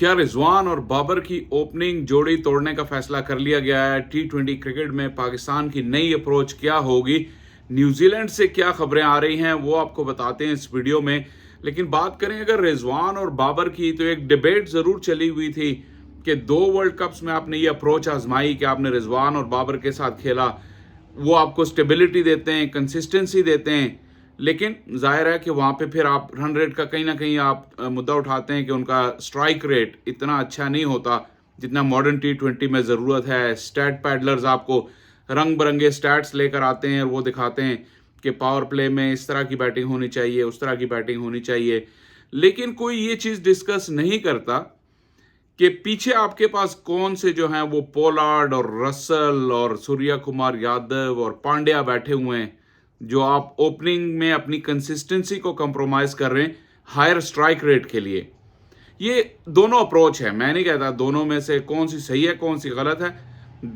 क्या रिजवान और बाबर की ओपनिंग जोड़ी तोड़ने का फैसला कर लिया गया है? टी20 क्रिकेट में पाकिस्तान की नई अप्रोच क्या होगी? न्यूजीलैंड से क्या खबरें आ रही हैं वो आपको बताते हैं इस वीडियो में। लेकिन बात करें अगर रिजवान और बाबर की, तो एक डिबेट जरूर चली हुई थी कि 2 वर्ल्ड कप्स में आपने ये अप्रोच आजमाई कि आपने रिजवान और बाबर के साथ खेला, वो आपको स्टेबिलिटी देते हैं, कंसिस्टेंसी देते हैं। लेकिन जाहिर है कि वहाँ पे फिर आप रन रेट का कहीं ना कहीं आप मुद्दा उठाते हैं कि उनका स्ट्राइक रेट इतना अच्छा नहीं होता जितना मॉडर्न टी20 में ज़रूरत है। स्टैट पैडलर्स आपको रंग बिरंगे स्टैट्स लेकर आते हैं और वो दिखाते हैं कि पावर प्ले में इस तरह की बैटिंग होनी चाहिए, उस तरह की बैटिंग होनी चाहिए। लेकिन कोई ये चीज़ डिस्कस नहीं करता कि पीछे आपके पास कौन से जो हैं वो पोलार्ड और रसल और सूर्या कुमार यादव और पांड्या बैठे हुए हैं, जो आप ओपनिंग में अपनी कंसिस्टेंसी को कंप्रोमाइज कर रहे हैं हायर स्ट्राइक रेट के लिए। ये दोनों अप्रोच है, मैं नहीं कहता दोनों में से कौन सी सही है कौन सी गलत है।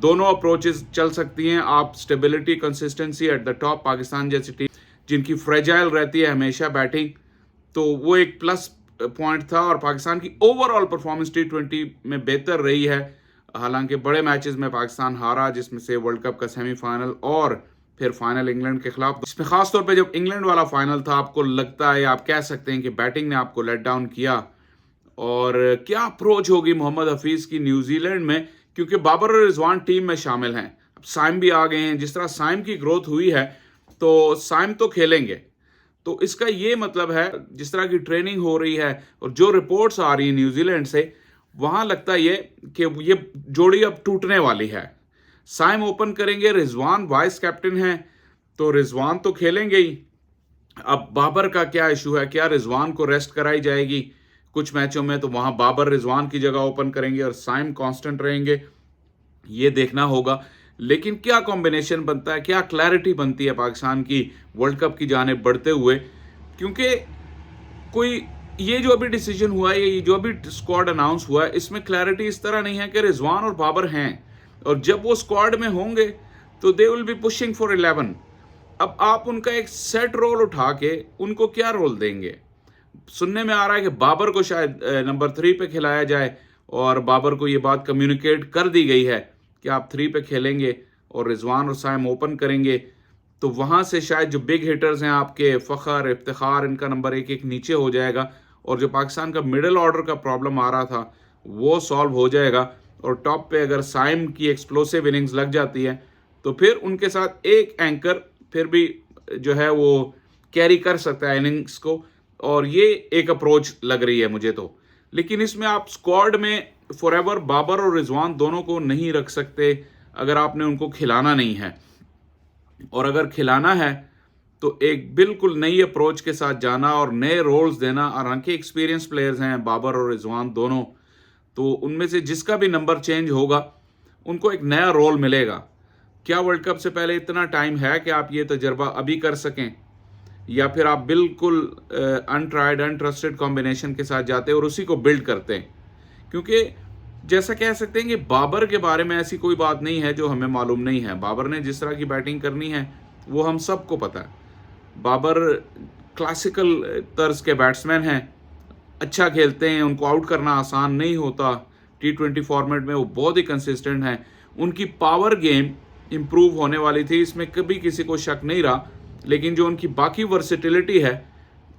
दोनों अप्रोचेस चल सकती हैं। आप stability consistency at the top, Pakistan जैसी टीम जिनकी फ्रेजाइल रहती है हमेशा बैटिंग, तो वो एक प्लस पॉइंट था। और पाकिस्तान की ओवरऑल परफॉर्मेंस टी20 में बेहतर रही है। हालांकि बड़े मैचेस में पाकिस्तान हारा, जिसमें से वर्ल्ड कप का सेमीफाइनल और फिर फाइनल इंग्लैंड के खिलाफ। इसमें खासतौर पे जब इंग्लैंड वाला फाइनल था, आपको लगता है, आप कह सकते हैं कि बैटिंग ने आपको लेट डाउन किया। और क्या अप्रोच होगी मोहम्मद हफीज की न्यूजीलैंड में, क्योंकि बाबर और रिजवान टीम में शामिल हैं। अब साइम भी आ गए हैं। जिस तरह साइम की ग्रोथ हुई है तो साइम तो खेलेंगे। तो इसका ये मतलब है, जिस तरह की ट्रेनिंग हो रही है और जो रिपोर्ट्स आ रही है न्यूजीलैंड से, वहां लगता है ये कि ये जोड़ी अब टूटने वाली है। साइम ओपन करेंगे, रिजवान वाइस कैप्टन है, तो रिजवान तो खेलेंगे ही। अब बाबर का क्या इशू है? क्या रिजवान को रेस्ट कराई जाएगी कुछ मैचों में? तो वहां बाबर रिजवान की जगह ओपन करेंगे और साइम कांस्टेंट रहेंगे, ये देखना होगा। लेकिन क्या कॉम्बिनेशन बनता है, क्या क्लैरिटी बनती है पाकिस्तान की वर्ल्ड कप की जाने बढ़ते हुए? क्योंकि कोई ये जो अभी डिसीजन हुआ है, ये जो अभी स्क्वाड अनाउंस हुआ है, इसमें क्लैरिटी इस तरह नहीं है कि रिजवान और बाबर हैं, और जब वो स्क्वाड में होंगे तो they will be pushing for 11। अब आप उनका एक सेट रोल उठा के उनको क्या रोल देंगे? सुनने में आ रहा है कि बाबर को शायद नंबर 3 पे खिलाया जाए, और बाबर को ये बात कम्युनिकेट कर दी गई है कि आप 3 पे खेलेंगे और रिजवान और साइम ओपन करेंगे। तो वहां से शायद जो बिग हिटर्स हैं आपके फ़खर, इफ्तिखार, इनका नंबर एक नीचे हो जाएगा, और जो पाकिस्तान का मिडिल ऑर्डर का प्रॉब्लम आ रहा था वो सॉल्व हो जाएगा। और टॉप पे अगर साइम की एक्सप्लोसिव इनिंग्स लग जाती है तो फिर उनके साथ एक एंकर फिर भी जो है वो कैरी कर सकता है इनिंग्स को। और ये एक अप्रोच लग रही है मुझे तो। लेकिन इसमें आप स्क्वाड में फॉरएवर बाबर और रिजवान दोनों को नहीं रख सकते अगर आपने उनको खिलाना नहीं है। और अगर खिलाना है तो एक बिल्कुल नई अप्रोच के साथ जाना और नए रोल्स देना। और हालांकि एक्सपीरियंस प्लेयर्स हैं बाबर और रिजवान दोनों, तो उनमें से जिसका भी नंबर चेंज होगा उनको एक नया रोल मिलेगा। क्या वर्ल्ड कप से पहले इतना टाइम है कि आप ये तजर्बा अभी कर सकें, या फिर आप बिल्कुल अनट्राइड अनट्रस्टेड कॉम्बिनेशन के साथ जाते हैं और उसी को बिल्ड करते हैं? क्योंकि जैसा कह सकते हैं कि बाबर के बारे में ऐसी कोई बात नहीं है जो हमें मालूम नहीं है। बाबर ने जिस तरह की बैटिंग करनी है वो हम सबको पता है। बाबर क्लासिकल तर्ज के बैट्समैन हैं, अच्छा खेलते हैं, उनको आउट करना आसान नहीं होता। टी20 फॉर्मेट में वो बहुत ही कंसिस्टेंट हैं। उनकी पावर गेम इंप्रूव होने वाली थी, इसमें कभी किसी को शक नहीं रहा। लेकिन जो उनकी बाकी वर्सेटिलिटी है,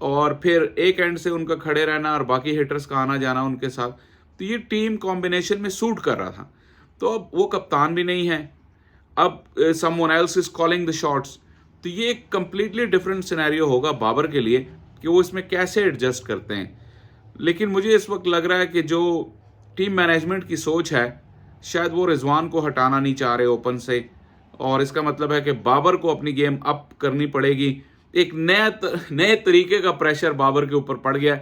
और फिर एक एंड से उनका खड़े रहना और बाकी हिटर्स का आना जाना उनके साथ, तो ये टीम कॉम्बिनेशन में सूट कर रहा था। तो अब वो कप्तान भी नहीं है, अब someone else is calling the shots. तो ये एक कंप्लीटली डिफरेंट सिनेरियो होगा बाबर के लिए कि वो इसमें कैसे एडजस्ट करते हैं। लेकिन मुझे इस वक्त लग रहा है कि जो टीम मैनेजमेंट की सोच है, शायद वो रिजवान को हटाना नहीं चाह रहे ओपन से, और इसका मतलब है कि बाबर को अपनी गेम अप करनी पड़ेगी। एक नए तरीके का प्रेशर बाबर के ऊपर पड़ गया,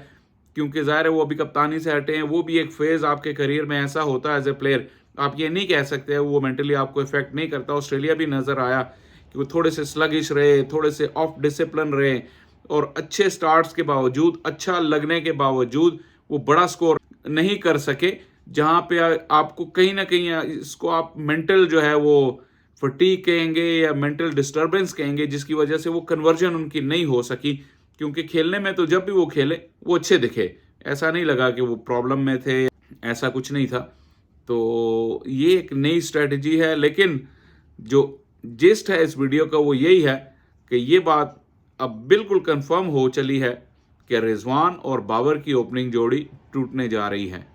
क्योंकि ज़ाहिर है वो अभी कप्तानी से हटे हैं। वो भी एक फेज़ आपके करियर में ऐसा होता है एज ए प्लेयर, आप ये नहीं कह सकते वो मेंटली आपको इफेक्ट नहीं करता। ऑस्ट्रेलिया भी नज़र आया कि वो थोड़े से स्लगिश रहे, थोड़े से ऑफ डिसिप्लिन रहे, और अच्छे स्टार्ट्स के बावजूद, अच्छा लगने के बावजूद वो बड़ा स्कोर नहीं कर सके। जहाँ पे आपको कहीं ना कहीं इसको आप मेंटल जो है वो फटीग कहेंगे या मेंटल डिस्टर्बेंस कहेंगे, जिसकी वजह से वो कन्वर्जन उनकी नहीं हो सकी। क्योंकि खेलने में तो जब भी वो खेले वो अच्छे दिखे, ऐसा नहीं लगा कि वो प्रॉब्लम में थे। ऐसा कुछ नहीं था। तो ये एक नई स्ट्रेटजी है, लेकिन जो जिस्ट है इस वीडियो का वो यही है कि ये बात अब बिल्कुल कंफर्म हो चली है कि रिजवान और बाबर की ओपनिंग जोड़ी टूटने जा रही है।